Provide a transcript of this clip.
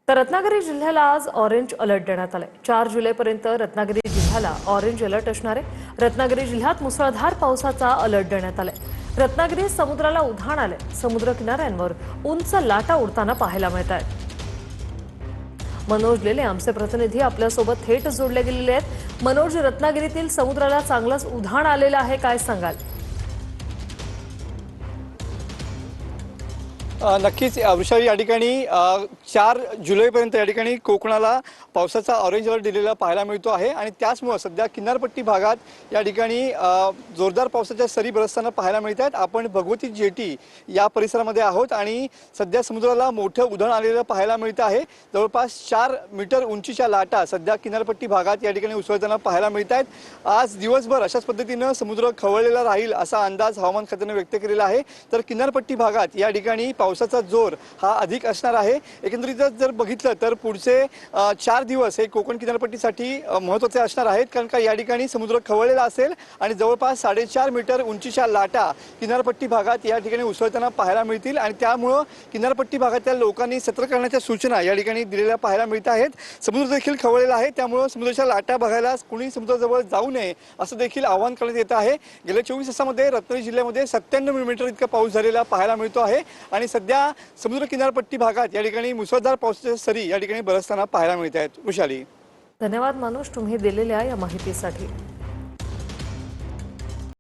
तर रत्नागिरी जिल्ह्याला आज ऑरेंज अलर्ट देण्यात आलाय। 4 जुलैपर्यंत रत्नागिरी जिल्ह्याला ऑरेंज अलर्ट असणार आहे। रत्नागिरी जिल्ह्यात मुसळधार पावसाचा अलर्ट देण्यात आलाय। रत्नागिरी समुद्राला उधाण आलंय। समुद्र किनाऱ्यांवर उंच लाटा उडताना पाहायला मिळत आहेत। मनोज लेले आमचे प्रतिनिधी आपल्यासोबत थेट जोडले गेलेले आहेत। मनोज, रत्नागिरीतील समुद्राला चांगलंच उधाण आलेलं आहे, काय सांगाल? नक्कीच वृषाली, या ठिकाणी 4 जुलैपर्यंत या ठिकाणी कोकणाला पावसाचा ऑरेंज अलर्ट दिलेला पाहायला मिळतो आहे आणि त्याचमुळे सध्या किनारपट्टी भागात या ठिकाणी जोरदार पावसाच्या सरी बरसताना पाहायला मिळत आहेत। आपण भगवती जेटी या परिसरामध्ये आहोत आणि सध्या समुद्राला मोठं उधाण आलेलं पाहायला मिळतं आहे। जवळपास 4 मीटर उंचीच्या लाटा सध्या किनारपट्टी भागात या ठिकाणी उसळताना पाहायला मिळत आहेत। आज दिवसभर अशाच पद्धतीनं समुद्र खवळलेला राहील असा अंदाज हवामान खात्याने व्यक्त केलेला आहे। तर किनारपट्टी भागात या ठिकाणी पावसाचा जोर हा अधिक असणार आहे। एकंदरीतच जर बघितलं तर पुढचे 4 दिवस हे कोकण किनारपट्टीसाठी महत्त्वाचे असणार आहेत, कारण का या ठिकाणी समुद्र खवळलेला असेल आणि जवळपास 4.5 मीटर उंचीच्या लाटा किनारपट्टी भागात या ठिकाणी उसळताना पाहायला मिळतील आणि त्यामुळे किनारपट्टी भागातल्या लोकांनी सतर्क करण्याच्या सूचना या ठिकाणी दिलेल्या पाहायला मिळत आहेत। समुद्र देखील खवळलेला आहे, त्यामुळे समुद्राच्या लाटा बघायला कुणी समुद्राजवळ जाऊ नये असं देखील आवाहन करण्यात येत आहे। गेल्या 24 तासामध्ये रत्नागिरी जिल्ह्यामध्ये 97 मिलीमीटर इतका पाऊस झालेला पाहायला मिळतो आहे आणि सध्या समुद्र किनारपट्टी भागात या ठिकाणी मुसळधार पावसाच्या सरी या ठिकाणी बरसताना पाहायला मिळत आहेत। वृषाली, धन्यवाद मनोज, तुम्ही दिलेल्या या माहितीसाठी।